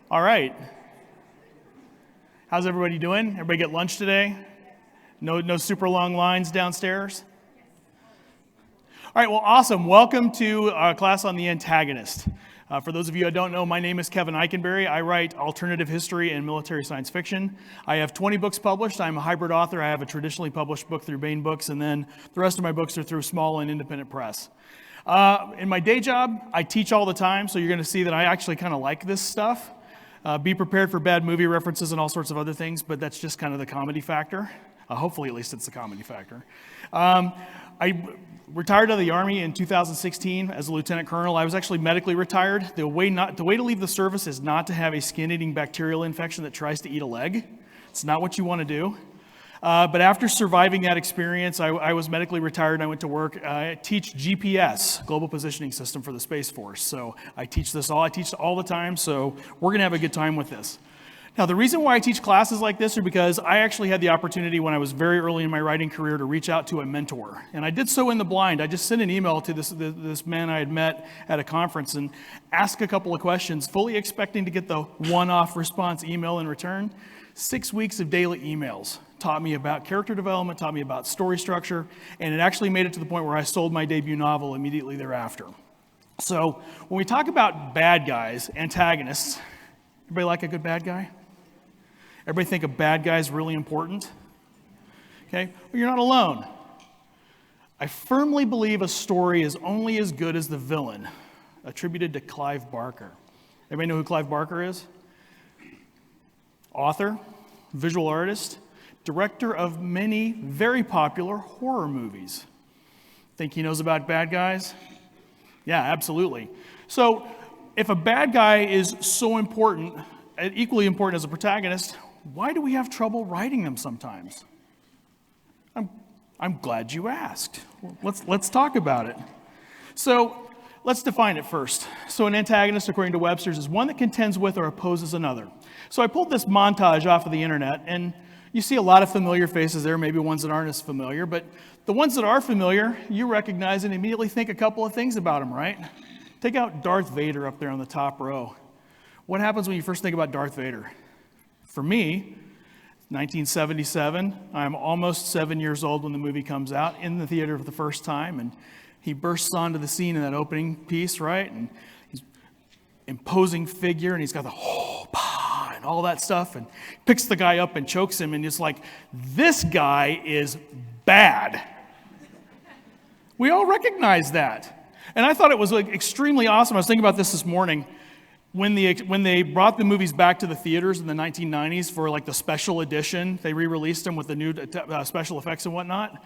All right. How's everybody doing? Everybody get lunch today? No super long lines downstairs? All right, well, awesome. Welcome to our class on the Antagonist. For those of you who don't know, my name is Kevin Ikenberry. I write alternative history and military science fiction. I have 20 books published. I'm a hybrid author. I have a traditionally published book through Bain Books, and then the rest of my books are through small and independent press. In my day job, I teach all the time, so you're going to see that I actually kind of like this stuff. Be prepared for bad movie references and all sorts of other things, but that's just kind of the comedy factor. Hopefully, at least it's the comedy factor. I retired out of the Army in 2016 as a lieutenant colonel. I was actually medically retired. The way to leave the service is not to have a skin-eating bacterial infection that tries to eat a leg. It's not what you want to do. But after surviving that experience, I was medically retired and I went to work. I teach GPS, Global Positioning System for the Space Force. So I teach all the time, so we're going to have a good time with this. Now, the reason why I teach classes like this is because I actually had the opportunity when I was very early in my writing career to reach out to a mentor. And I did so in the blind. I just sent an email to this man I had met at a conference and asked a couple of questions, fully expecting to get the one-off response email in return. 6 weeks of daily emails taught me about character development, taught me about story structure, and it actually made it to the point where I sold my debut novel immediately thereafter. So when we talk about bad guys, antagonists, everybody like a good bad guy? Everybody think a bad guy is really important? Okay, well, you're not alone. I firmly believe a story is only as good as the villain, attributed to Clive Barker. Everybody know who Clive Barker is? Author, visual artist, director of many very popular horror movies. Think he knows about bad guys? Yeah, absolutely. So if a bad guy is so important, equally important as a protagonist, why do we have trouble writing them sometimes? I'm glad you asked. Let's talk about it. So let's define it first. So an antagonist, according to Webster's, is one that contends with or opposes another. So I pulled this montage off of the internet, and you see a lot of familiar faces there, maybe ones that aren't as familiar, but the ones that are familiar, you recognize and immediately think a couple of things about them, right? Take out Darth Vader up there on the top row. What happens when you first think about Darth Vader? For me, 1977, I'm almost 7 years old when the movie comes out, in the theater for the first time, and he bursts onto the scene in that opening piece, right? And he's imposing figure, and he's got the and all that stuff, and picks the guy up and chokes him, and it's like, this guy is bad. We all recognize that. And I thought it was like extremely awesome. I was thinking about this morning. When they brought the movies back to the theaters in the 1990s for like the special edition, they re-released them with the new special effects and whatnot.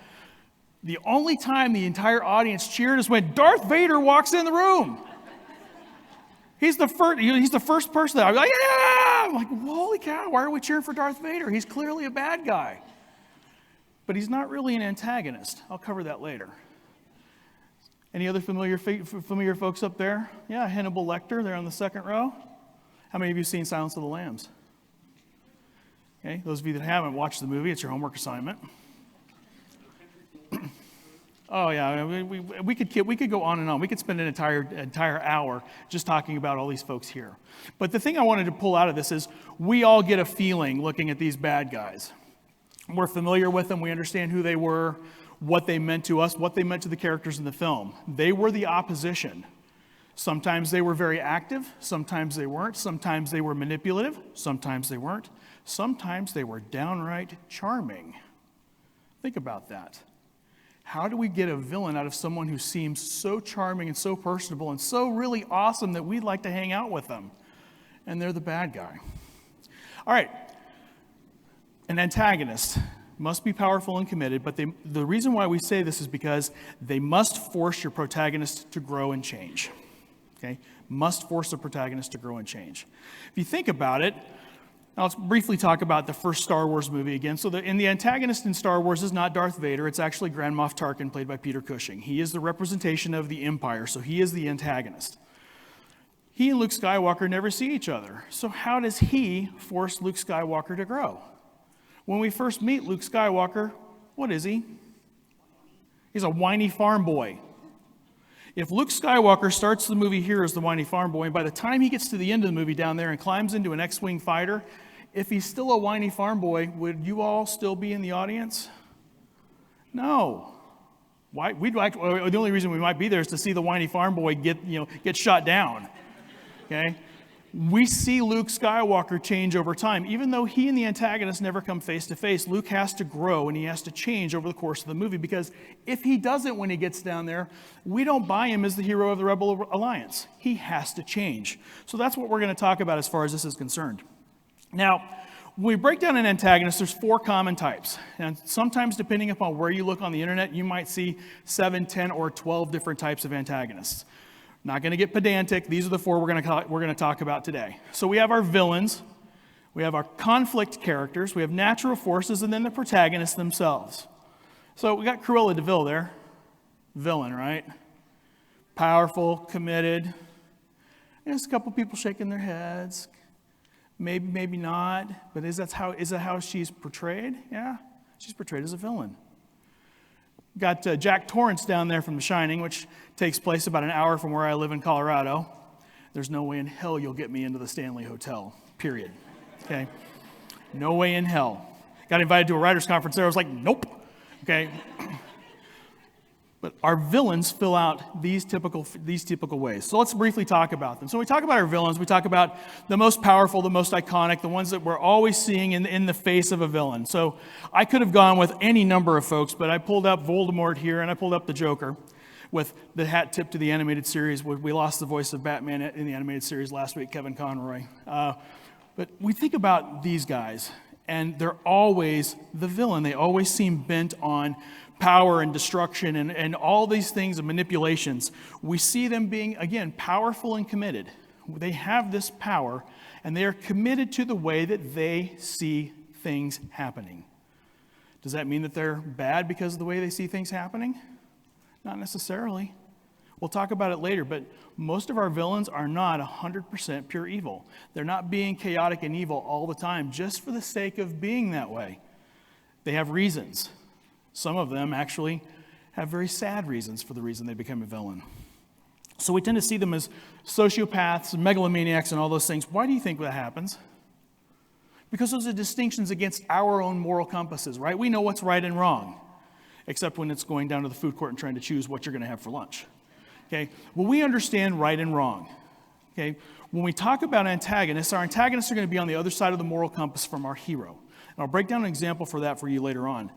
The only time the entire audience cheered is when Darth Vader walks in the room. He's the first person that I was like, yeah! I'm like, holy cow, why are we cheering for Darth Vader? He's clearly a bad guy. But he's not really an antagonist. I'll cover that later. Any other familiar folks up there? Yeah, Hannibal Lecter there on the second row. How many of you have seen Silence of the Lambs? Okay, those of you that haven't watched the movie, it's your homework assignment. Oh yeah, we could go on and on. We could spend an entire hour just talking about all these folks here. But the thing I wanted to pull out of this is we all get a feeling looking at these bad guys. We're familiar with them. We understand who they were, what they meant to us, what they meant to the characters in the film. They were the opposition. Sometimes they were very active. Sometimes they weren't. Sometimes they were manipulative. Sometimes they weren't. Sometimes they were downright charming. Think about that. How do we get a villain out of someone who seems so charming and so personable and so really awesome that we'd like to hang out with them? And they're the bad guy. All right. An antagonist must be powerful and committed, but the reason why we say this is because they must force your protagonist to grow and change. Okay? Must force the protagonist to grow and change. If you think about it, now let's briefly talk about the first Star Wars movie again. So the antagonist in Star Wars is not Darth Vader. It's actually Grand Moff Tarkin, played by Peter Cushing. He is the representation of the Empire, so he is the antagonist. He and Luke Skywalker never see each other. So how does he force Luke Skywalker to grow? When we first meet Luke Skywalker, what is he? He's a whiny farm boy. If Luke Skywalker starts the movie here as the whiny farm boy, and by the time he gets to the end of the movie down there and climbs into an X-Wing fighter, if he's still a whiny farm boy, would you all still be in the audience? No. Why? The only reason we might be there is to see the whiny farm boy get shot down. Okay? We see Luke Skywalker change over time. Even though he and the antagonist never come face to face, Luke has to grow and he has to change over the course of the movie, because if he doesn't when he gets down there, we don't buy him as the hero of the Rebel Alliance. He has to change. So that's what we're going to talk about as far as this is concerned. Now, when we break down an antagonist, there's 4 common types. And sometimes, depending upon where you look on the internet, you might see 7, 10, or 12 different types of antagonists. Not going to get pedantic. These are the 4 we're going to talk about today. So we have our villains, we have our conflict characters, we have natural forces, and then the protagonists themselves. So we got Cruella de Vil there. Villain, right? Powerful, committed. There's a couple people shaking their heads. Maybe, maybe not. But is that how she's portrayed? Yeah, she's portrayed as a villain. Got Jack Torrance down there from The Shining, which takes place about an hour from where I live in Colorado. There's no way in hell you'll get me into the Stanley Hotel, period. Okay? No way in hell. Got invited to a writer's conference there. I was like, nope. Okay? But our villains fill out these typical ways. So let's briefly talk about them. So when we talk about our villains, we talk about the most powerful, the most iconic, the ones that we're always seeing in the face of a villain. So I could have gone with any number of folks, but I pulled up Voldemort here, and I pulled up the Joker with the hat tip to the animated series. We lost the voice of Batman in the animated series last week, Kevin Conroy. But we think about these guys, and they're always the villain. They always seem bent on power and destruction and all these things and manipulations. We see them being, again, powerful and committed. They have this power, and they are committed to the way that they see things happening. Does that mean that they're bad because of the way they see things happening? Not necessarily. We'll talk about it later, but most of our villains are not 100% pure evil. They're not being chaotic and evil all the time just for the sake of being that way. They have reasons. Some of them actually have very sad reasons for the reason they become a villain. So we tend to see them as sociopaths, megalomaniacs, and all those things. Why do you think that happens? Because those are distinctions against our own moral compasses, right? We know what's right and wrong, except when it's going down to the food court and trying to choose what you're going to have for lunch. Okay? Well, we understand right and wrong. Okay? When we talk about antagonists, our antagonists are going to be on the other side of the moral compass from our hero. And I'll break down an example for that for you later on.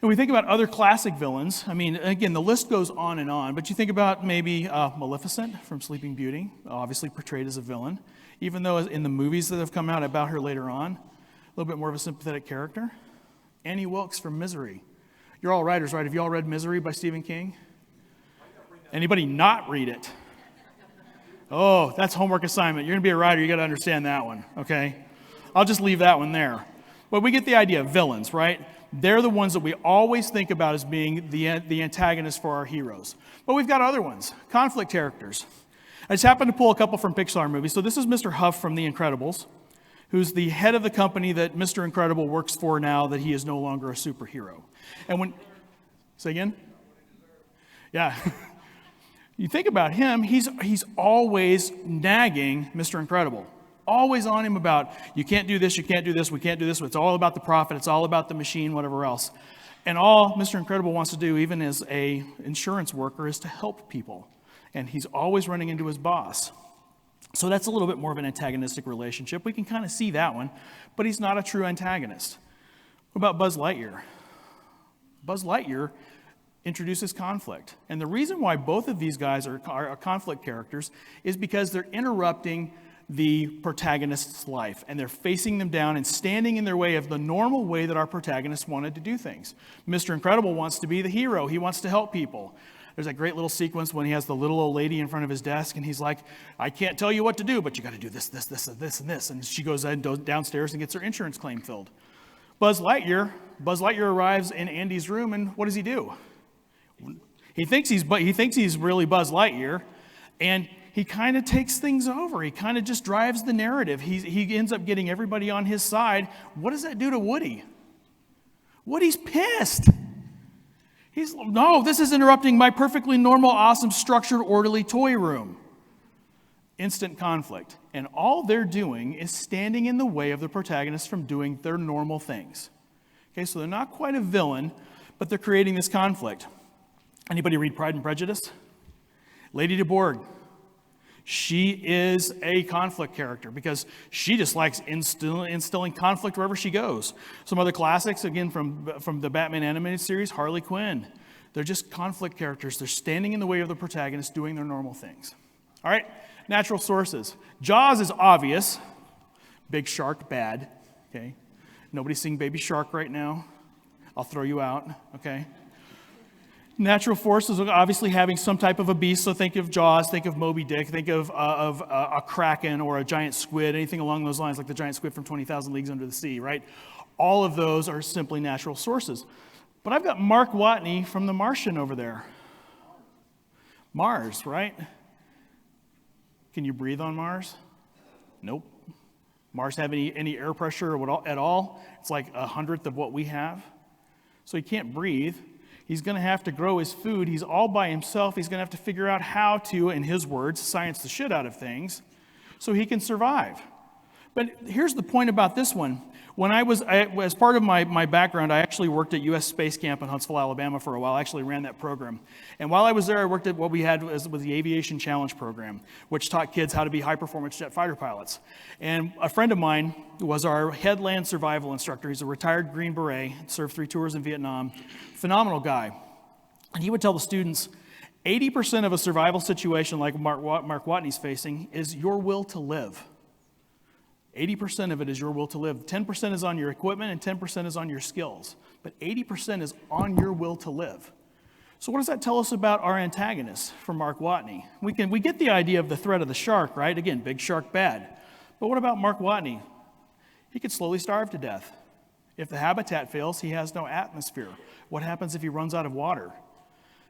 And we think about other classic villains. I mean, again, the list goes on, but you think about maybe Maleficent from Sleeping Beauty, obviously portrayed as a villain, even though in the movies that have come out about her later on, a little bit more of a sympathetic character. Annie Wilkes from Misery. You're all writers, right? Have you all read Misery by Stephen King? Anybody not read it? Oh, that's homework assignment. You're going to be a writer, you got to understand that one, okay? I'll just leave that one there. But we get the idea of villains, right? They're the ones that we always think about as being the antagonists for our heroes. But we've got other ones, conflict characters. I just happened to pull a couple from Pixar movies. So this is Mr. Huff from The Incredibles, who's the head of the company that Mr. Incredible works for now that he is no longer a superhero. And when, say again? Yeah. You think about him, he's always nagging Mr. Incredible. Always on him about, you can't do this, we can't do this, it's all about the profit, it's all about the machine, whatever else. And all Mr. Incredible wants to do, even as a insurance worker, is to help people. And he's always running into his boss. So that's a little bit more of an antagonistic relationship. We can kind of see that one, but he's not a true antagonist. What about Buzz Lightyear? Buzz Lightyear introduces conflict. And the reason why both of these guys are conflict characters is because they're interrupting the protagonist's life, and they're facing them down and standing in their way of the normal way that our protagonist wanted to do things. Mr. Incredible wants to be the hero. He wants to help people. There's that great little sequence when he has the little old lady in front of his desk, and he's like, I can't tell you what to do, but you got to do this, and this. And she goes downstairs and gets her insurance claim filled. Buzz Lightyear arrives in Andy's room, and what does he do? He thinks he's really Buzz Lightyear, and he kind of takes things over. He kind of just drives the narrative. He ends up getting everybody on his side. What does that do to Woody? Woody's pissed. No, this is interrupting my perfectly normal, awesome, structured, orderly toy room. Instant conflict. And all they're doing is standing in the way of the protagonist from doing their normal things. Okay, so they're not quite a villain, but they're creating this conflict. Anybody read Pride and Prejudice? Lady de Bourgh. She is a conflict character because she just likes instilling conflict wherever she goes. Some other classics, again, from the Batman animated series, Harley Quinn. They're just conflict characters. They're standing in the way of the protagonist doing their normal things. All right, natural sources. Jaws is obvious. Big shark, bad. Okay, nobody's seeing Baby Shark right now. I'll throw you out, okay? Natural forces are obviously having some type of a beast, so think of Jaws, think of Moby Dick, think of a kraken or a giant squid, anything along those lines, like the giant squid from 20,000 Leagues Under the Sea, right? All of those are simply natural sources. But I've got Mark Watney from The Martian over there. Mars, right? Can you breathe on Mars? Nope. Mars have any air pressure at all? It's like 1/100th of what we have. So he can't breathe. He's going to have to grow his food. He's all by himself. He's going to have to figure out how to, in his words, science the shit out of things so he can survive. But here's the point about this one. When as part of my background, I actually worked at U.S. Space Camp in Huntsville, Alabama for a while. I actually ran that program. And while I was there, I worked at what we had was the Aviation Challenge program, which taught kids how to be high-performance jet fighter pilots. And a friend of mine was our head land survival instructor. He's a retired Green Beret, served 3 tours in Vietnam. Phenomenal guy. And he would tell the students, 80% of a survival situation like Mark Watney's facing is your will to live. 80% of it is your will to live. 10% is on your equipment and 10% is on your skills. But 80% is on your will to live. So what does that tell us about our antagonist from Mark Watney? We get the idea of the threat of the shark, right? Again, big shark, bad. But what about Mark Watney? He could slowly starve to death. If the habitat fails, he has no atmosphere. What happens if he runs out of water?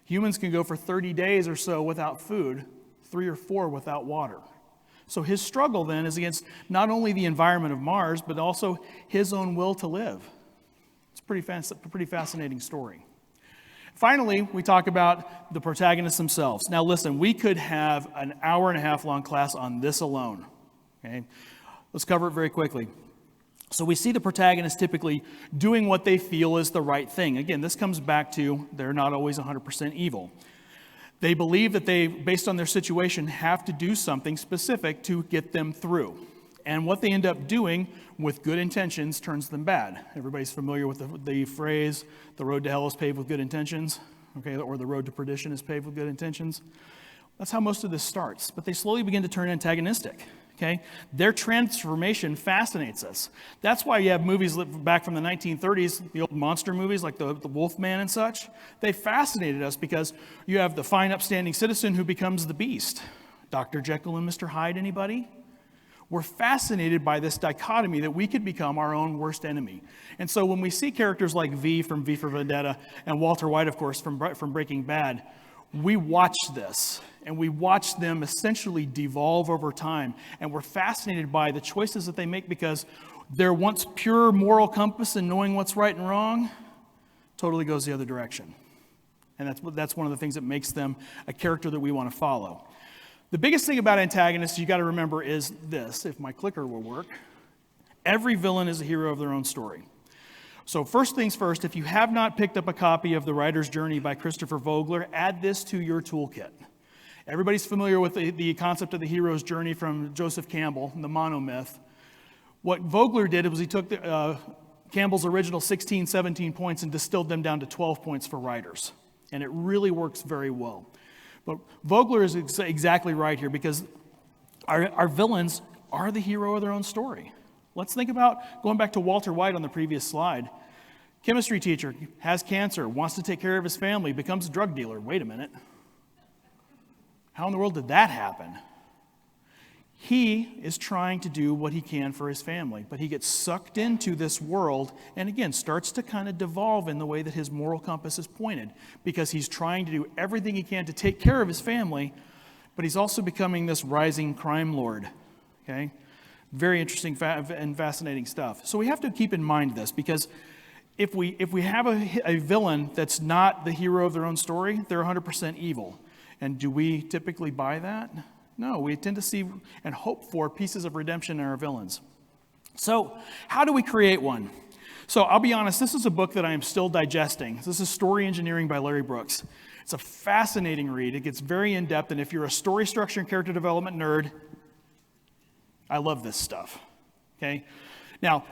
Humans can go for 30 days or so without food, 3 or 4 without water. So his struggle then is against not only the environment of Mars, but also his own will to live. It's a pretty fascinating story. Finally, we talk about the protagonists themselves. Now listen, we could have an hour-and-a-half long class on this alone. Okay? Let's cover it very quickly. So we see the protagonists typically doing what they feel is the right thing. Again, this comes back to they're not always 100% evil. They believe that they, based on their situation, have to do something specific to get them through. And what they end up doing with good intentions turns them bad. Everybody's familiar with the phrase, the road to hell is paved with good intentions, okay, or the road to perdition is paved with good intentions. That's how most of this starts. But they slowly begin to turn antagonistic. Okay? Their transformation fascinates us. That's why you have movies back from the 1930s, the old monster movies like the Wolfman and such. They fascinated us because you have the fine, upstanding citizen who becomes the beast. Dr. Jekyll and Mr. Hyde, anybody? We're fascinated by this dichotomy that we could become our own worst enemy. And so when we see characters like V from V for Vendetta and Walter White, of course, from Breaking Bad, we watch this, and we watch them essentially devolve over time, and we're fascinated by the choices that they make because their once pure moral compass and knowing what's right and wrong totally goes the other direction. And that's one of the things that makes them a character that we want to follow. The biggest thing about antagonists you got to remember is this, if my clicker will work. Every villain is a hero of their own story. So first things first, if you have not picked up a copy of The Writer's Journey by Christopher Vogler, add this to your toolkit. Everybody's familiar with the concept of the hero's journey from Joseph Campbell, the monomyth. What Vogler did was he took Campbell's original 16, 17 points and distilled them down to 12 points for writers. And it really works very well. But Vogler is exactly right here because our villains are the hero of their own story. Let's think about going back to Walter White on the previous slide. Chemistry teacher has cancer, wants to take care of his family, becomes a drug dealer. Wait a minute. How in the world did that happen? He is trying to do what he can for his family, but he gets sucked into this world and again starts to kind of devolve in the way that his moral compass is pointed because he's trying to do everything he can to take care of his family, but he's also becoming this rising crime lord. Okay? Very interesting and fascinating stuff. So we have to keep in mind this because if we have a villain that's not the hero of their own story, they're 100% evil. And do we typically buy that? No, we tend to see and hope for pieces of redemption in our villains. So how do we create one? So I'll be honest, this is a book that I am still digesting. This is Story Engineering by Larry Brooks. It's a fascinating read. It gets very in-depth, and if you're a story structure and character development nerd, I love this stuff, okay? Now,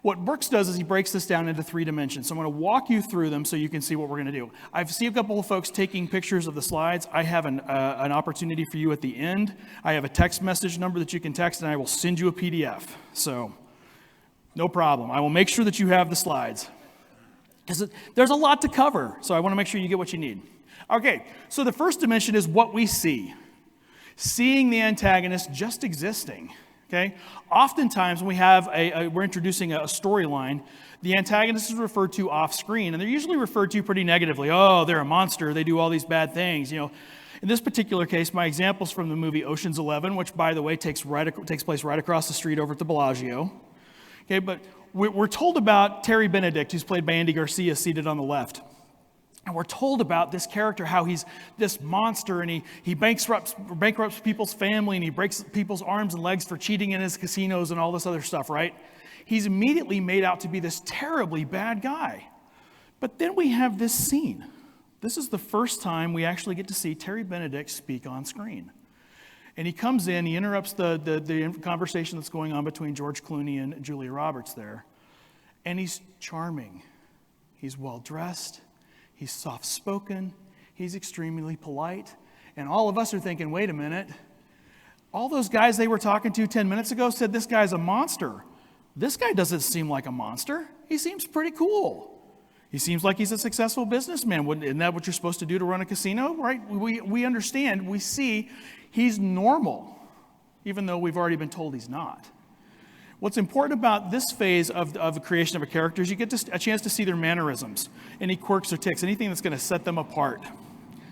what Brooks does is he breaks this down into 3 dimensions. So I'm going to walk you through them so you can see what we're going to do. I've seen a couple of folks taking pictures of the slides. I have an opportunity for you at the end. I have a text message number that you can text, and I will send you a PDF. So no problem. I will make sure that you have the slides. Because there's a lot to cover, so I want to make sure you get what you need. Okay, so the first dimension is what we see. Seeing the antagonist just existing. Okay? Oftentimes when we're introducing a storyline, the antagonist is referred to off screen, and they're usually referred to pretty negatively. Oh, they're a monster, they do all these bad things. In this particular case, my example's from the movie Ocean's 11, which, by the way, takes place right across the street over at the Bellagio. Okay, but we're told about Terry Benedict, who's played by Andy Garcia, seated on the left. And we're told about this character, how he's this monster, and he bankrupts people's family, and he breaks people's arms and legs for cheating in his casinos and all this other stuff, right? He's immediately made out to be this terribly bad guy. But then we have this scene. This is the first time we actually get to see Terry Benedict speak on screen. And he comes in, he interrupts the conversation that's going on between George Clooney and Julia Roberts there. And he's charming. He's well-dressed. He's soft-spoken, he's extremely polite, and all of us are thinking, wait a minute, all those guys they were talking to 10 minutes ago said this guy's a monster. This guy doesn't seem like a monster. He seems pretty cool. He seems like he's a successful businessman. Isn't that what you're supposed to do to run a casino, right? We understand, we see he's normal, even though we've already been told he's not. What's important about this phase of the creation of a character is you get a chance to see their mannerisms, any quirks or tics, anything that's going to set them apart.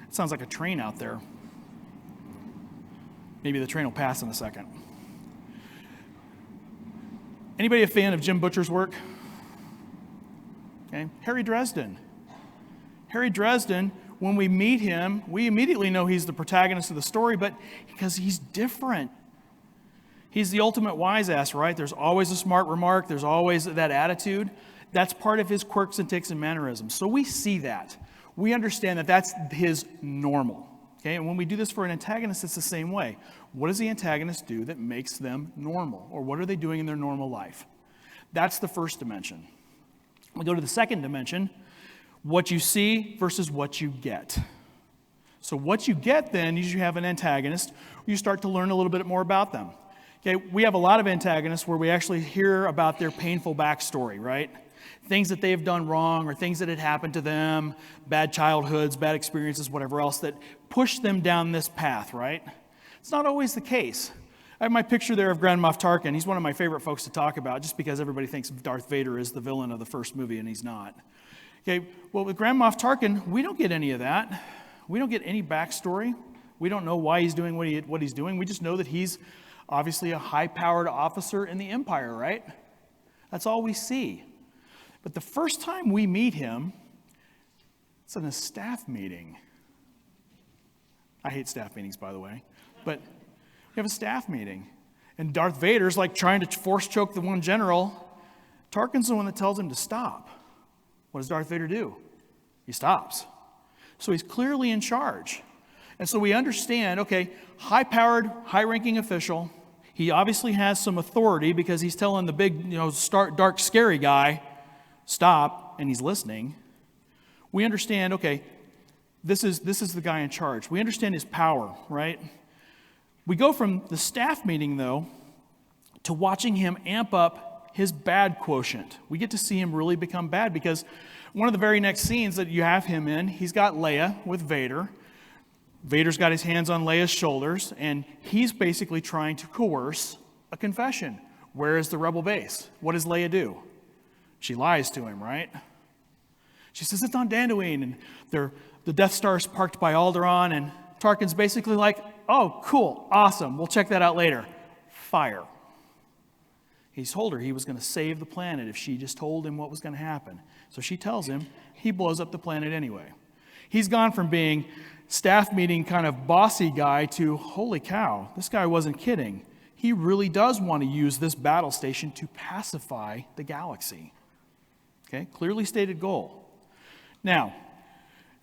It sounds like a train out there. Maybe the train will pass in a second. Anybody a fan of Jim Butcher's work? Okay. Harry Dresden. Harry Dresden, when we meet him, we immediately know he's the protagonist of the story, but because he's different. He's the ultimate wise ass, right? There's always a smart remark. There's always that attitude. That's part of his quirks and tics and mannerisms. So we see that. We understand that that's his normal. Okay? And when we do this for an antagonist, it's the same way. What does the antagonist do that makes them normal? Or what are they doing in their normal life? That's the first dimension. We go to the second dimension, what you see versus what you get. So what you get then is you have an antagonist. You start to learn a little bit more about them. Okay, we have a lot of antagonists where we actually hear about their painful backstory, right? Things that they have done wrong or things that had happened to them, bad childhoods, bad experiences, whatever else, that push them down this path, right? It's not always the case. I have my picture there of Grand Moff Tarkin. He's one of my favorite folks to talk about just because everybody thinks Darth Vader is the villain of the first movie, and he's not. Okay, well, with Grand Moff Tarkin, we don't get any of that. We don't get any backstory. We don't know why he's doing what he's doing. We just know that he's obviously a high-powered officer in the Empire, right? That's all we see. But the first time we meet him, it's in a staff meeting. I hate staff meetings, by the way. But we have a staff meeting. And Darth Vader's like trying to force choke the one general. Tarkin's the one that tells him to stop. What does Darth Vader do? He stops. So he's clearly in charge. And so we understand, okay, high-powered, high-ranking official. He obviously has some authority because he's telling the big, dark, scary guy, stop, and he's listening. We understand, okay, this is the guy in charge. We understand his power, right? We go from the staff meeting, though, to watching him amp up his bad quotient. We get to see him really become bad because one of the very next scenes that you have him in, he's got Leia with Vader. Vader's got his hands on Leia's shoulders, and he's basically trying to coerce a confession. Where is the rebel base? What does Leia do? She lies to him, right? She says it's on Dantooine, and the Death Star is parked by Alderaan, and Tarkin's basically like, oh, cool, awesome, we'll check that out later. Fire. He told her he was going to save the planet if she just told him what was going to happen. So she tells him, he blows up the planet anyway. He's gone from being staff meeting kind of bossy guy to, holy cow, this guy wasn't kidding. He really does want to use this battle station to pacify the galaxy. Okay, clearly stated goal. Now,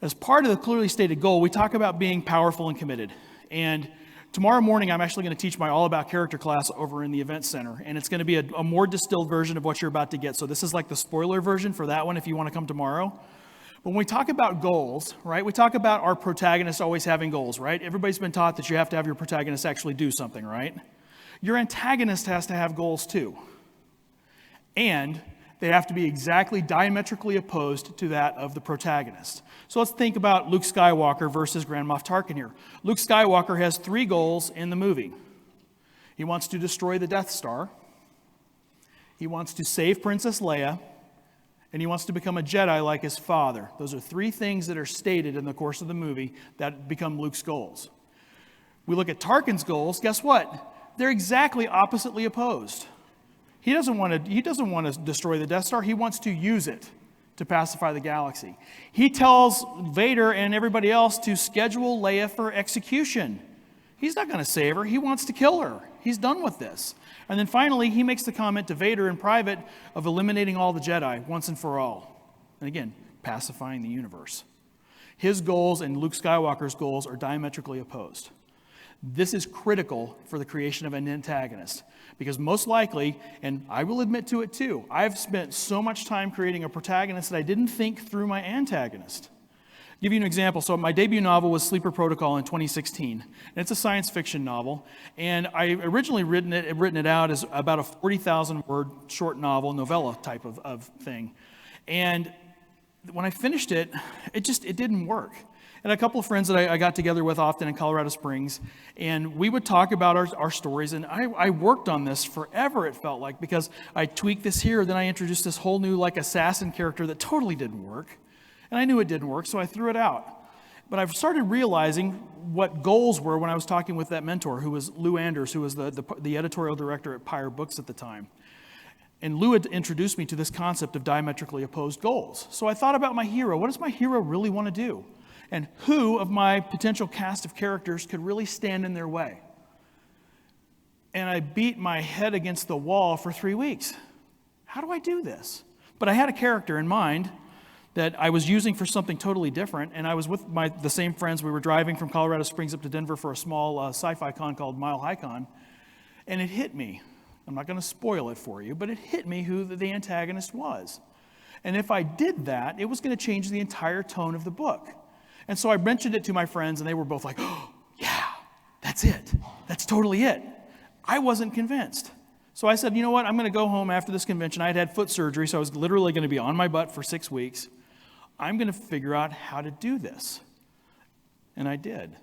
as part of the clearly stated goal, we talk about being powerful and committed. And tomorrow morning, I'm actually going to teach my All About Character class over in the Event Center. And it's going to be a more distilled version of what you're about to get. So this is like the spoiler version for that one if you want to come tomorrow. When we talk about goals, right, we talk about our protagonist always having goals, right? Everybody's been taught that you have to have your protagonist actually do something, right? Your antagonist has to have goals too. And they have to be exactly diametrically opposed to that of the protagonist. So let's think about Luke Skywalker versus Grand Moff Tarkin here. Luke Skywalker has 3 goals in the movie. He wants to destroy the Death Star. He wants to save Princess Leia. And he wants to become a Jedi like his father. Those are 3 things that are stated in the course of the movie that become Luke's goals. We look at Tarkin's goals, guess what? They're exactly oppositely opposed. He doesn't want to destroy the Death Star. He wants to use it to pacify the galaxy. He tells Vader and everybody else to schedule Leia for execution. He's not going to save her. He wants to kill her. He's done with this. And then finally, he makes the comment to Vader in private of eliminating all the Jedi once and for all. And again, pacifying the universe. His goals and Luke Skywalker's goals are diametrically opposed. This is critical for the creation of an antagonist. Because most likely, and I will admit to it too, I've spent so much time creating a protagonist that I didn't think through my antagonist. I'll give you an example. So my debut novel was Sleeper Protocol in 2016. And it's a science fiction novel. And I originally written it out as about a 40,000 word short novel, novella type of thing. And when I finished it, it didn't work. And a couple of friends that I got together with often in Colorado Springs, and we would talk about our stories. And I worked on this forever, it felt like, because I tweaked this here, then I introduced this whole new like assassin character that totally didn't work. And I knew it didn't work, so I threw it out. But I've started realizing what goals were when I was talking with that mentor, who was Lou Anders, who was the editorial director at 20Books at the time. And Lou had introduced me to this concept of diametrically opposed goals. So I thought about my hero. What does my hero really want to do? And who of my potential cast of characters could really stand in their way? And I beat my head against the wall for 3 weeks. How do I do this? But I had a character in mind that I was using for something totally different, and I was with the same friends. We were driving from Colorado Springs up to Denver for a small sci-fi con called Mile High Con, and it hit me. I'm not going to spoil it for you, but it hit me who the antagonist was. And if I did that, it was going to change the entire tone of the book. And so I mentioned it to my friends, and they were both like, oh, yeah, that's it. That's totally it. I wasn't convinced. So I said, you know what? I'm going to go home after this convention. I had foot surgery, so I was literally going to be on my butt for 6 weeks. I'm going to figure out how to do this. And I did.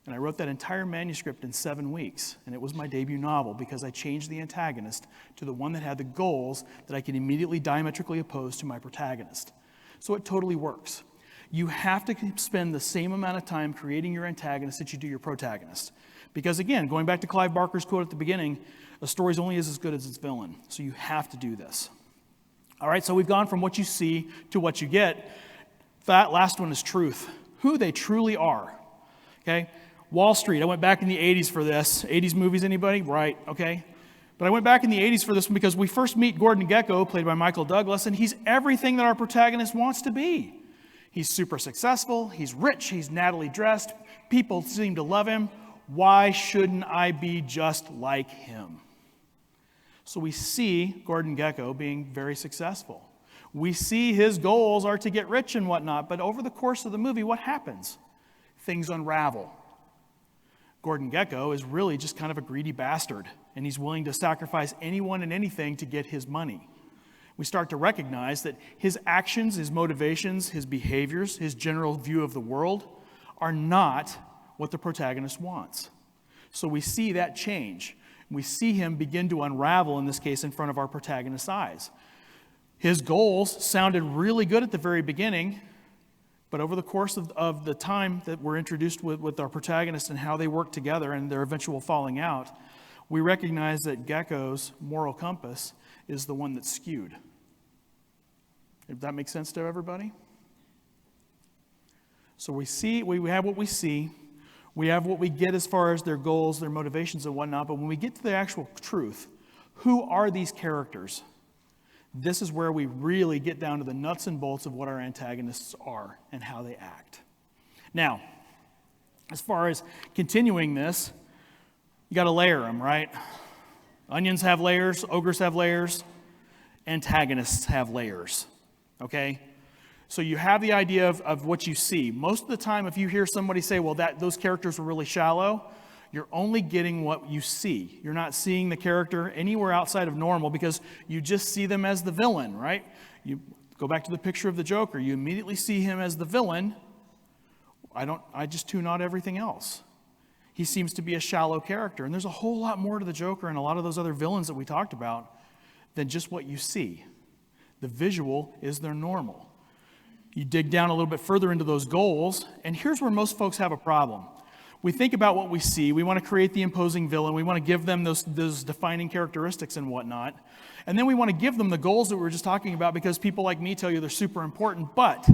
And I wrote that entire manuscript in 7 weeks. And it was my debut novel because I changed the antagonist to the one that had the goals that I could immediately diametrically oppose to my protagonist. So it totally works. You have to spend the same amount of time creating your antagonist that you do your protagonist. Because again, going back to Clive Barker's quote at the beginning, a story's only as good as its villain. So you have to do this. All right, so we've gone from what you see to what you get. That last one is truth. Who they truly are. Okay? Wall Street. I went back in the 80s for this. 80s movies, anybody? Right, okay. But I went back in the 80s for this one because we first meet Gordon Gekko, played by Michael Douglas, and he's everything that our protagonist wants to be. He's super successful, he's rich, he's nattily dressed, people seem to love him. Why shouldn't I be just like him? So we see Gordon Gekko being very successful. We see his goals are to get rich and whatnot, but over the course of the movie, what happens? Things unravel. Gordon Gekko is really just kind of a greedy bastard, and he's willing to sacrifice anyone and anything to get his money. We start to recognize that his actions, his motivations, his behaviors, his general view of the world are not what the protagonist wants. So we see that change. We see him begin to unravel, in this case, in front of our protagonist's eyes. His goals sounded really good at the very beginning, but over the course of the time that we're introduced with our protagonist and how they work together and their eventual falling out, we recognize that Gecko's moral compass is the one that's skewed. If that makes sense to everybody? So we have what we see, we have what we get as far as their goals, their motivations and whatnot, but when we get to the actual truth, who are these characters? This is where we really get down to the nuts and bolts of what our antagonists are and how they act. Now, as far as continuing this, you got to layer them, right? Onions have layers, ogres have layers, antagonists have layers, okay? So you have the idea of what you see. Most of the time, if you hear somebody say, well, those characters were really shallow, you're only getting what you see. You're not seeing the character anywhere outside of normal because you just see them as the villain, right? You go back to the picture of the Joker. You immediately see him as the villain. I just tune out everything else. He seems to be a shallow character. And there's a whole lot more to the Joker and a lot of those other villains that we talked about than just what you see. The visual is their normal. You dig down a little bit further into those goals, and here's where most folks have a problem. We think about what we see. We want to create the imposing villain. We want to give them those defining characteristics and whatnot. And then we want to give them the goals that we were just talking about because people like me tell you they're super important, but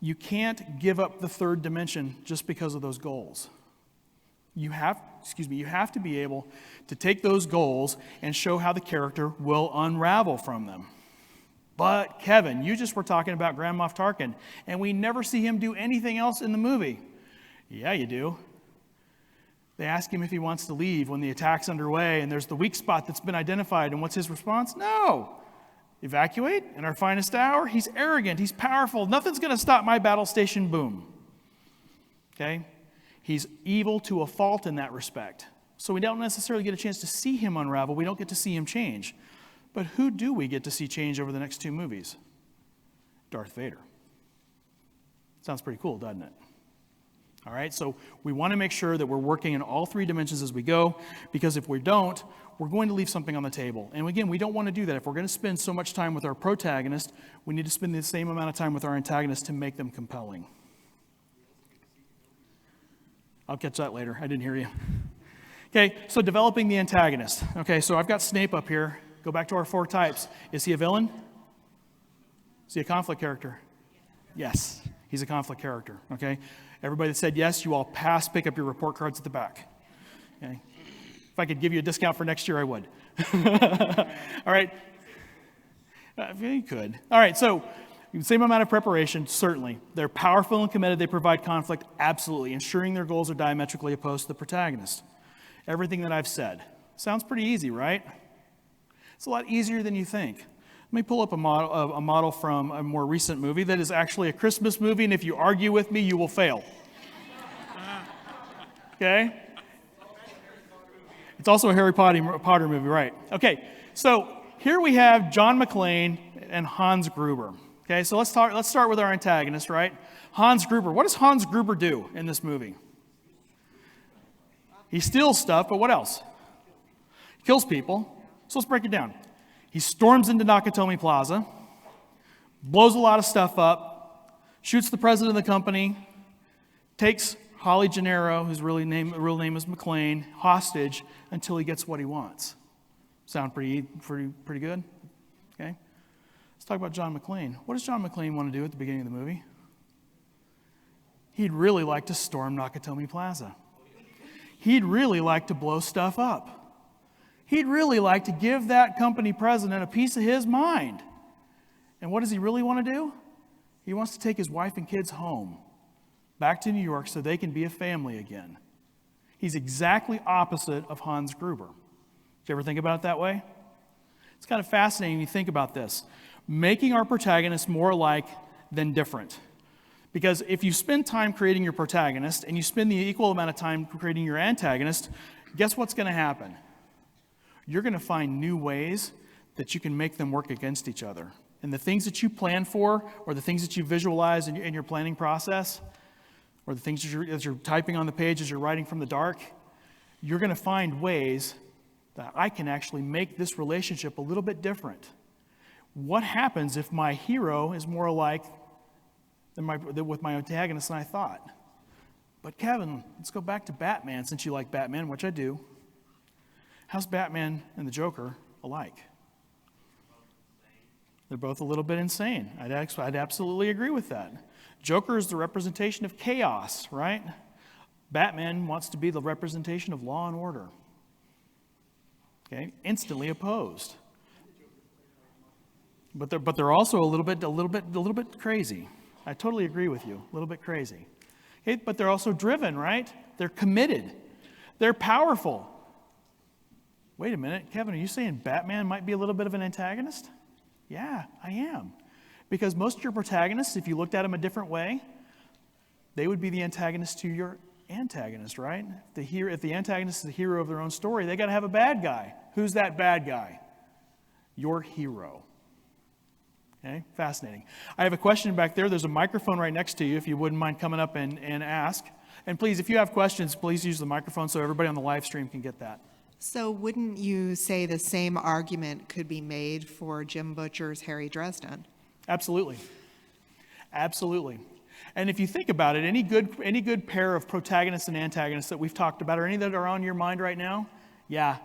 you can't give up the third dimension just because of those goals. You have to be able to take those goals and show how the character will unravel from them. But Kevin, you just were talking about Grand Moff Tarkin, and we never see him do anything else in the movie. Yeah, you do. They ask him if he wants to leave when the attack's underway, and there's the weak spot that's been identified, and what's his response? No. Evacuate in our finest hour? He's arrogant. He's powerful. Nothing's going to stop my battle station. Boom. Okay? He's evil to a fault in that respect. So we don't necessarily get a chance to see him unravel. We don't get to see him change. But who do we get to see change over the next two movies? Darth Vader. Sounds pretty cool, doesn't it? All right, so we want to make sure that we're working in all three dimensions as we go, because if we don't, we're going to leave something on the table. And again, we don't want to do that. If we're going to spend so much time with our protagonist, we need to spend the same amount of time with our antagonist to make them compelling. I'll catch that later. I didn't hear you. Okay, so developing the antagonist. Okay, so I've got Snape up here. Go back to our four types. Is he a villain? Is he a conflict character? Yes, he's a conflict character, okay? Everybody that said yes, you all pass. Pick up your report cards at the back. Okay? If I could give you a discount for next year, I would. All right? You could. All right, so same amount of preparation, certainly. They're powerful and committed. They provide conflict, absolutely. Ensuring their goals are diametrically opposed to the protagonist. Everything that I've said. Sounds pretty easy, right? It's a lot easier than you think. Let me pull up a model from a more recent movie that is actually a Christmas movie, and if you argue with me, you will fail. Okay? It's also a Harry Potter movie, right? Okay, so here we have John McClane and Hans Gruber. Okay, so let's start with our antagonist, right? Hans Gruber. What does Hans Gruber do in this movie? He steals stuff, but what else? He kills people. So let's break it down. He storms into Nakatomi Plaza, blows a lot of stuff up, shoots the president of the company, takes Holly Gennaro, whose real name is McClane, hostage until he gets what he wants. Sound pretty good? Okay. Let's talk about John McClane. What does John McClane want to do at the beginning of the movie? He'd really like to storm Nakatomi Plaza. He'd really like to blow stuff up. He'd really like to give that company president a piece of his mind. And what does he really want to do? He wants to take his wife and kids home, back to New York so they can be a family again. He's exactly opposite of Hans Gruber. Did you ever think about it that way? It's kind of fascinating when you think about this. Making our protagonist more alike than different. Because if you spend time creating your protagonist and you spend the equal amount of time creating your antagonist, guess what's going to happen? You're going to find new ways that you can make them work against each other. And the things that you plan for, or the things that you visualize in your planning process, or the things that you're typing on the page as you're writing from the dark, you're going to find ways that I can actually make this relationship a little bit different. What happens if my hero is more alike with my antagonist than I thought? But Kevin, let's go back to Batman, since you like Batman, which I do. How's Batman and the Joker alike? They're both a little bit insane. I'd absolutely agree with that. Joker is the representation of chaos, right? Batman wants to be the representation of law and order. Okay, instantly opposed. But they're also a little bit crazy. I totally agree with you. A little bit crazy. Okay, but they're also driven, right? They're committed. They're powerful. Wait a minute, Kevin, are you saying Batman might be a little bit of an antagonist? Yeah, I am. Because most of your protagonists, if you looked at them a different way, they would be the antagonist to your antagonist, right? If the antagonist is the hero of their own story, they got to have a bad guy. Who's that bad guy? Your hero. Okay, fascinating. I have a question back there. There's a microphone right next to you if you wouldn't mind coming up and ask. And please, if you have questions, please use the microphone so everybody on the live stream can get that. So wouldn't you say the same argument could be made for Jim Butcher's Harry Dresden? Absolutely. Absolutely. And if you think about it, any good pair of protagonists and antagonists that we've talked about, or any that are on your mind right now, yeah.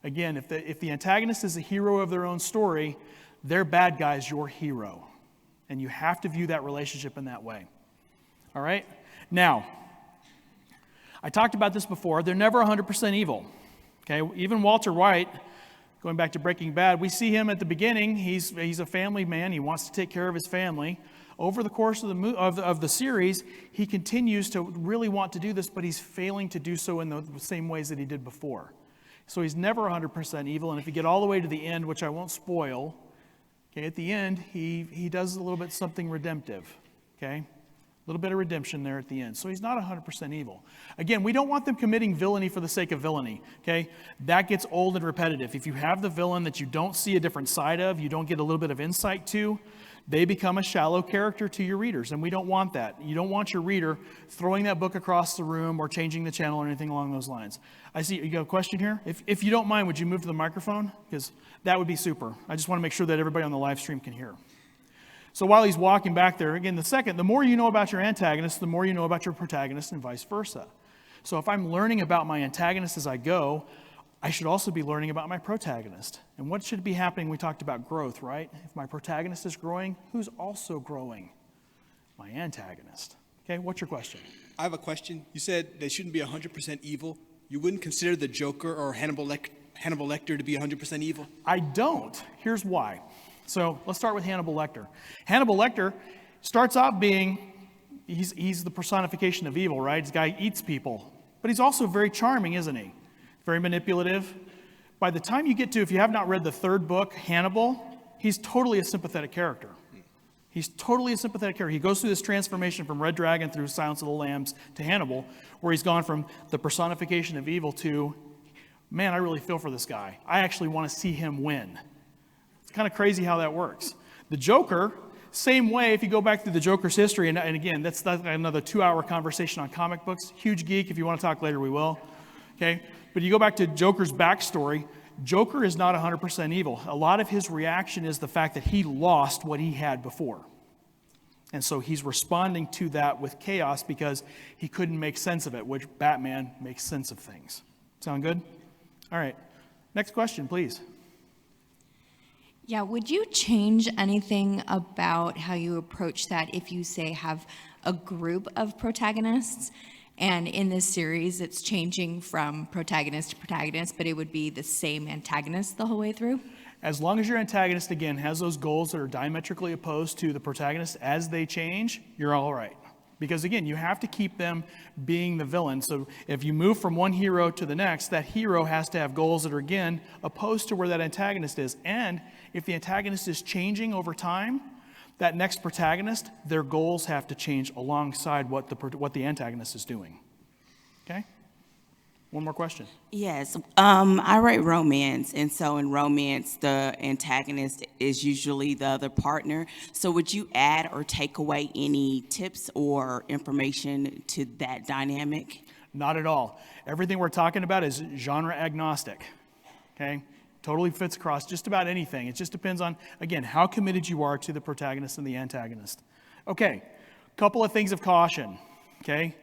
Again, if the antagonist is the hero of their own story, their bad guy is your hero. And you have to view that relationship in that way. All right? Now, I talked about this before. They're never 100% evil. Okay? Even Walter White, going back to Breaking Bad, we see him at the beginning. He's a family man. He wants to take care of his family. Over the course of the series, he continues to really want to do this, but he's failing to do so in the same ways that he did before. So he's never 100% evil. And if you get all the way to the end, which I won't spoil, okay, at the end, he does a little bit something redemptive. Okay? A little bit of redemption there at the end. So he's not 100% evil. Again, we don't want them committing villainy for the sake of villainy. Okay? That gets old and repetitive. If you have the villain that you don't see a different side of, you don't get a little bit of insight to, they become a shallow character to your readers, and we don't want that. You don't want your reader throwing that book across the room or changing the channel or anything along those lines. I see you got a question here. If you don't mind, would you move to the microphone? Because that would be super. I just want to make sure that everybody on the live stream can hear. So while he's walking back there, again, the more you know about your antagonist, the more you know about your protagonist, and vice versa. So if I'm learning about my antagonist as I go, I should also be learning about my protagonist. And what should be happening? We talked about growth, right? If my protagonist is growing, who's also growing? My antagonist. Okay, what's your question? I have a question. You said they shouldn't be 100% evil. You wouldn't consider the Joker or Hannibal Lecter to be 100% evil? I don't. Here's why. So let's start with Hannibal Lecter. Hannibal Lecter starts off being, he's the personification of evil, right? This guy eats people. But he's also very charming, isn't he? Very manipulative. By the time you get to, if you have not read the third book, Hannibal, he's totally a sympathetic character. He's totally a sympathetic character. He goes through this transformation from Red Dragon through Silence of the Lambs to Hannibal, where he's gone from the personification of evil to, man, I really feel for this guy. I actually want to see him win. It's kind of crazy how that works. The Joker, same way, if you go back through the Joker's history, and again, that's another 2-hour conversation on comic books. Huge geek. If you want to talk later, we will. Okay? But you go back to Joker's backstory, Joker is not 100% evil. A lot of his reaction is the fact that he lost what he had before. And so he's responding to that with chaos because he couldn't make sense of it, which Batman makes sense of things. Sound good? All right. Next question, please. Yeah, would you change anything about how you approach that if you, say, have a group of protagonists? And in this series, it's changing from protagonist to protagonist, but it would be the same antagonist the whole way through? As long as your antagonist, again, has those goals that are diametrically opposed to the protagonist as they change, you're all right. Because, again, you have to keep them being the villain. So if you move from one hero to the next, that hero has to have goals that are, again, opposed to where that antagonist is. And if the antagonist is changing over time, that next protagonist, their goals have to change alongside what the antagonist is doing. Okay? One more question. Yes. I write romance, and so in romance, the antagonist is usually the other partner. So would you add or take away any tips or information to that dynamic? Not at all. Everything we're talking about is genre agnostic. Okay? Totally fits across just about anything. It just depends on, again, how committed you are to the protagonist and the antagonist. Okay, couple of things of caution, okay?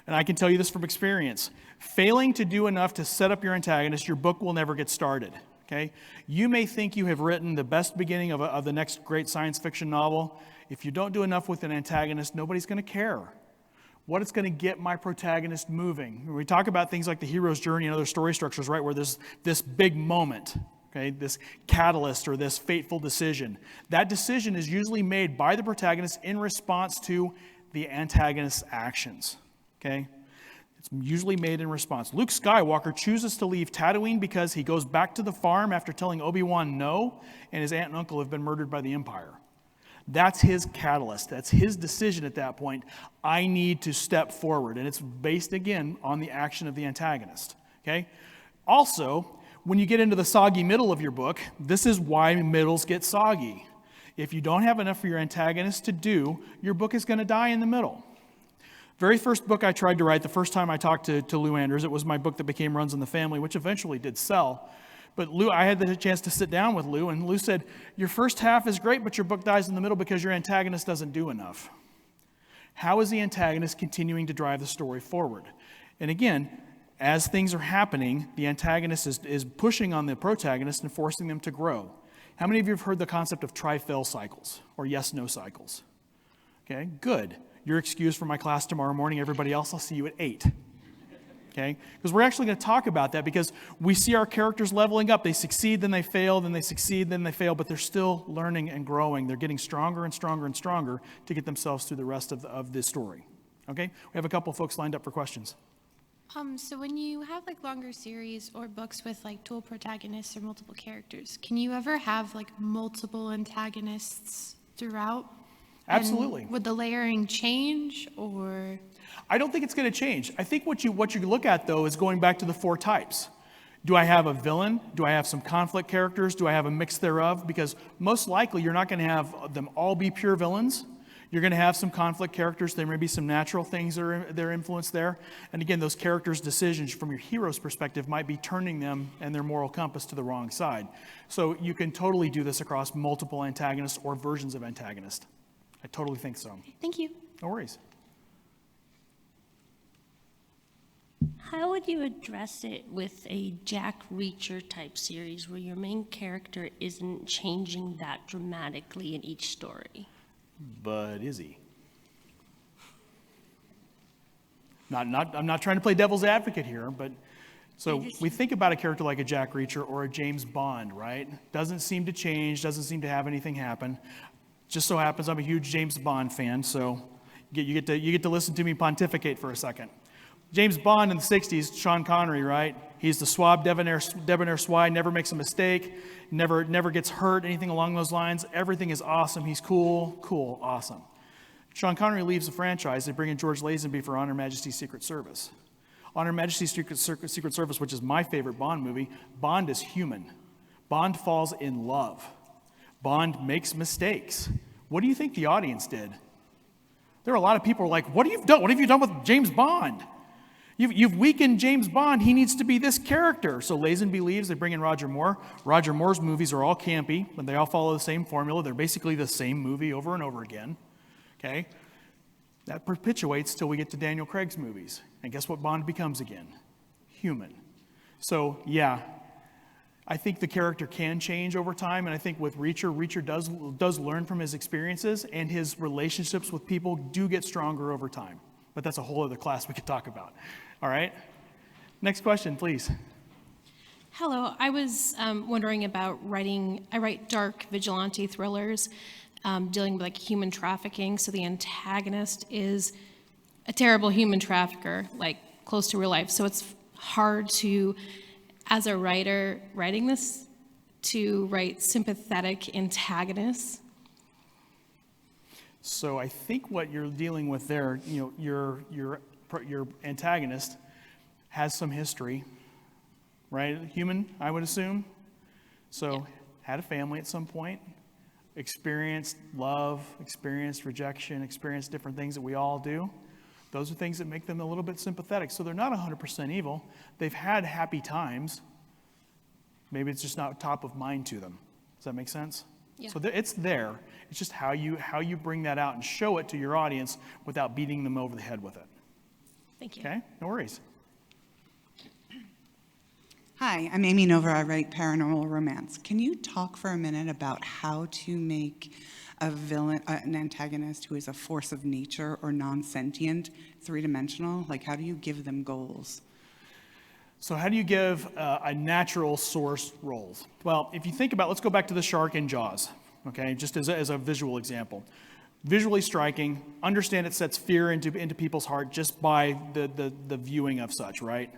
And I can tell you this from experience. Failing to do enough to set up your antagonist, your book will never get started. Okay? You may think you have written the best beginning of the next great science fiction novel. If you don't do enough with an antagonist, nobody's going to care. What is going to get my protagonist moving? When we talk about things like the hero's journey and other story structures, right, where there's this big moment, okay, this catalyst or this fateful decision. That decision is usually made by the protagonist in response to the antagonist's actions. Okay? It's usually made in response. Luke Skywalker chooses to leave Tatooine because he goes back to the farm after telling Obi-Wan no, and his aunt and uncle have been murdered by the Empire. That's his catalyst. That's his decision at that point. I need to step forward. And it's based, again, on the action of the antagonist. Okay? Also, when you get into the soggy middle of your book, this is why middles get soggy. If you don't have enough for your antagonist to do, your book is going to die in the middle. Very first book I tried to write, the first time I talked to Lou Anders, it was my book that became Runs in the Family, which eventually did sell. But Lou, I had the chance to sit down with Lou, and Lou said, your first half is great, but your book dies in the middle because your antagonist doesn't do enough. How is the antagonist continuing to drive the story forward? And again, as things are happening, the antagonist is pushing on the protagonist and forcing them to grow. How many of you have heard the concept of try-fail cycles or yes-no cycles? Okay, good. You're excused from my class tomorrow morning. Everybody else, I'll see you at 8. Okay? Because we're actually going to talk about that because we see our characters leveling up. They succeed, then they fail, then they succeed, then they fail, but they're still learning and growing. They're getting stronger and stronger and stronger to get themselves through the rest of this story. Okay? We have a couple folks lined up for questions. So when you have like longer series or books with like dual protagonists or multiple characters, can you ever have like multiple antagonists throughout? Absolutely. And would the layering change or? I don't think it's going to change. I think what you look at, though, is going back to the 4 types. Do I have a villain? Do I have some conflict characters? Do I have a mix thereof? Because most likely you're not going to have them all be pure villains. You're going to have some conflict characters. There may be some natural things that are influenced there. And again, those characters' decisions from your hero's perspective might be turning them and their moral compass to the wrong side. So you can totally do this across multiple antagonists or versions of antagonists. I totally think so. Thank you. No worries. How would you address it with a Jack Reacher type series where your main character isn't changing that dramatically in each story? But is he? I'm not trying to play devil's advocate here, but so we think about a character like a Jack Reacher or a James Bond, right? Doesn't seem to change, doesn't seem to have anything happen. Just so happens I'm a huge James Bond fan, so you get to listen to me pontificate for a second. James Bond in the 60s, Sean Connery, right? He's the suave, debonair swine, never makes a mistake, never gets hurt, anything along those lines. Everything is awesome. He's cool, awesome. Sean Connery leaves the franchise. They bring in George Lazenby for On Her Majesty's Secret Service. On Her Majesty's Secret Service, which is my favorite Bond movie, Bond is human. Bond falls in love. Bond makes mistakes. What do you think the audience did? There are a lot of people who are like, what have you done? What have you done with James Bond? You've weakened James Bond. He needs to be this character. So Lazenby leaves. They bring in Roger Moore. Roger Moore's movies are all campy, but they all follow the same formula. They're basically the same movie over and over again. Okay? That perpetuates till we get to Daniel Craig's movies. And guess what Bond becomes again? Human. So, yeah, I think the character can change over time, and I think with Reacher does learn from his experiences, and his relationships with people do get stronger over time. But that's a whole other class we could talk about. All right? Next question, please. Hello, I was wondering about writing. I write dark vigilante thrillers dealing with like human trafficking. So the antagonist is a terrible human trafficker, like close to real life. So it's hard to, as a writer writing this, to write sympathetic antagonists. So I think what you're dealing with there, your antagonist has some history, right? Human, I would assume. So yeah. Had a family at some point, experienced love, experienced rejection, experienced different things that we all do. Those are things that make them a little bit sympathetic. So they're not 100% evil. They've had happy times. Maybe it's just not top of mind to them. Does that make sense? Yeah. So it's there. It's just how you bring that out and show it to your audience without beating them over the head with it. Thank you. Okay, no worries. Hi, I'm Amy Nova. I write paranormal romance. Can you talk for a minute about how to make a villain, an antagonist who is a force of nature or non-sentient, three-dimensional? Like, how do you give them goals? So how do you give a natural source roles? Well, if you think about, let's go back to the shark in Jaws, okay, just as a visual example. Visually striking, understand it sets fear into people's heart just by the viewing of such, right?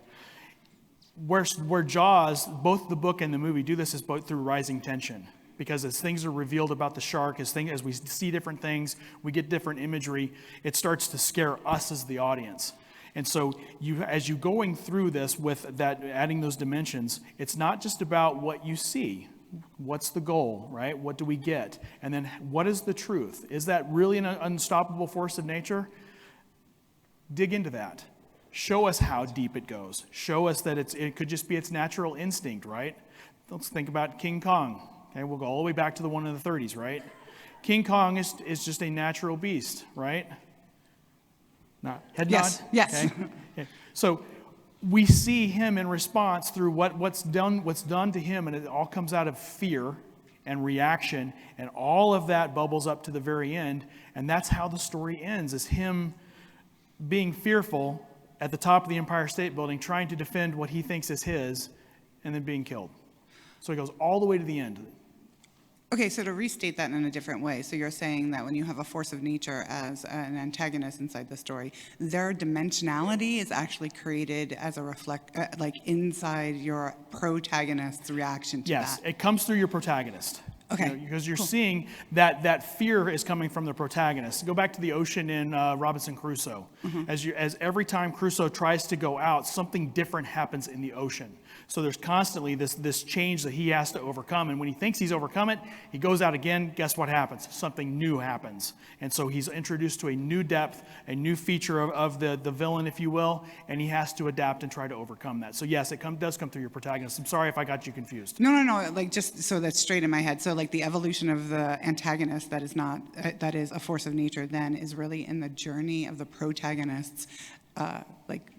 Where Jaws, both the book and the movie do this is both through rising tension. Because as things are revealed about the shark, as we see different things, we get different imagery, it starts to scare us as the audience. And so as you're going through this with that, adding those dimensions, it's not just about what you see. What's the goal, right? What do we get? And then what is the truth? Is that really an unstoppable force of nature? Dig into that. Show us how deep it goes. Show us that it could just be its natural instinct, right? Let's think about King Kong. Okay, we'll go all the way back to the one in the 30s, right? King Kong is just a natural beast, right? Head Yes, nod? yes. Okay. So we see him in response through what's done to him, and it all comes out of fear and reaction, and all of that bubbles up to the very end, and that's how the story ends, is him being fearful at the top of the Empire State Building, trying to defend what he thinks is his, and then being killed. So he goes all the way to the end. Okay, so to restate that in a different way, so you're saying that when you have a force of nature as an antagonist inside the story, their dimensionality is actually created as a like inside your protagonist's reaction to Yes, that. it comes through your protagonist. Okay, Because you're cool. seeing that fear is coming from the protagonist. Go back to the ocean in Robinson Crusoe. As every time Crusoe tries to go out, something different happens in the ocean. So there's constantly this change that he has to overcome. And when he thinks he's overcome it, he goes out again. Guess what happens? Something new happens. And so he's introduced to a new depth, a new feature of the villain, if you will, and he has to adapt and try to overcome that. So yes, it does come through your protagonist. I'm sorry if I got you confused. No, like just so that's straight in my head. So like the evolution of the antagonist that is not, that is a force of nature then is really in the journey of the protagonists, like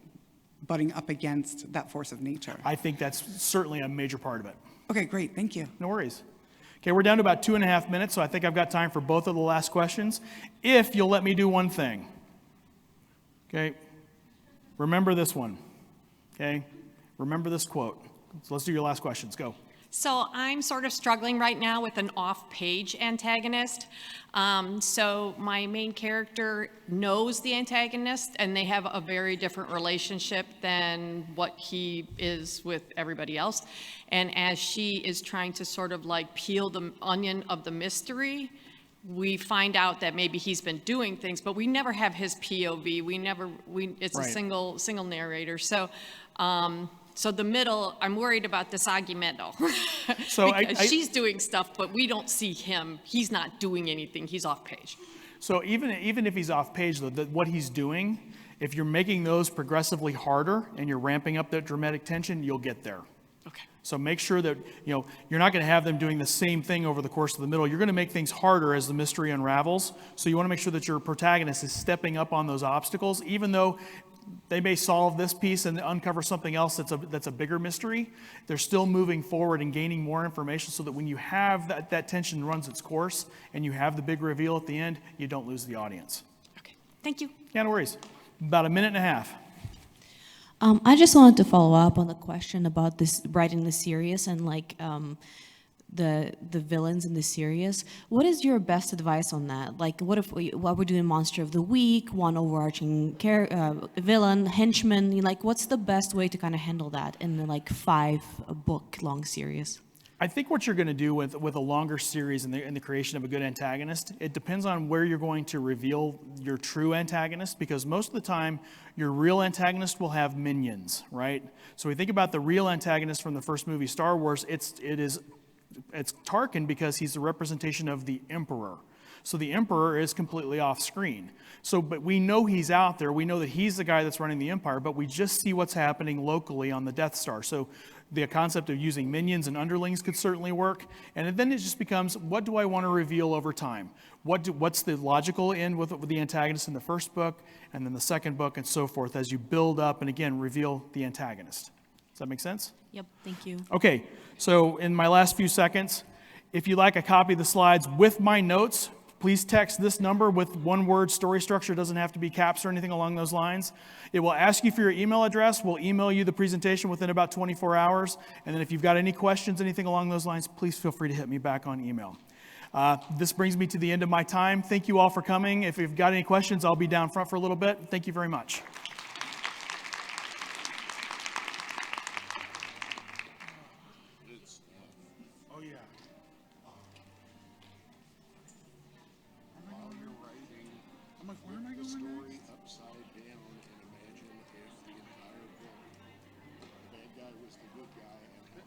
butting up against that force of nature. I think that's certainly a major part of it. Okay, great, thank you. No worries. Okay, we're down to about 2.5 minutes, so I think I've got time for both of the last questions. If you'll let me do one thing. Okay, remember this one. Okay, remember this quote. So let's do your last questions. Go. So I'm sort of struggling right now with an off-page antagonist. So my main character knows the antagonist, and they have a very different relationship than what he is with everybody else. And as she is trying to sort of like peel the onion of the mystery, we find out that maybe he's been doing things, but we never have his POV. It's Right. a single narrator. So, so the middle, I'm worried about this argumento. So because she's doing stuff, but we don't see him. He's not doing anything. He's off page. So even if he's off page, though, what he's doing, if you're making those progressively harder and you're ramping up that dramatic tension, you'll get there. Okay. So make sure that you're not going to have them doing the same thing over the course of the middle. You're going to make things harder as the mystery unravels. So you want to make sure that your protagonist is stepping up on those obstacles, even though they may solve this piece and uncover something else that's a bigger mystery. They're still moving forward and gaining more information so that when you have that tension runs its course and you have the big reveal at the end, you don't lose the audience. Okay. Thank you. Yeah, no worries. About 1.5 minutes. I just wanted to follow up on the question about this writing the series and like the villains in the series. What is your best advice on that? Like, what we're doing Monster of the Week, one overarching villain, henchman? Like, what's the best way to kind of handle that in the like 5-book long series? I think what you're going to do with a longer series in the creation of a good antagonist, it depends on where you're going to reveal your true antagonist, because most of the time your real antagonist will have minions, right? So we think about the real antagonist from the first movie, Star Wars, it's Tarkin because he's the representation of the Emperor. So the emperor is completely off screen. So, but we know he's out there. We know that he's the guy that's running the empire, but we just see what's happening locally on the Death Star. So the concept of using minions and underlings could certainly work. And then it just becomes, what do I want to reveal over time? What's the logical end with the antagonist in the first book, and then the second book, and so forth, as you build up and, again, reveal the antagonist. Does that make sense? Yep, thank you. Okay, so in my last few seconds, if you'd like a copy of the slides with my notes, please text this number with one word story structure. It doesn't have to be caps or anything along those lines. It will ask you for your email address. We'll email you the presentation within about 24 hours. And then if you've got any questions, anything along those lines, please feel free to hit me back on email. This brings me to the end of my time. Thank you all for coming. If you've got any questions, I'll be down front for a little bit. Thank you very much. Oh, yeah. While you're writing, I'm like, where am I going? The story upside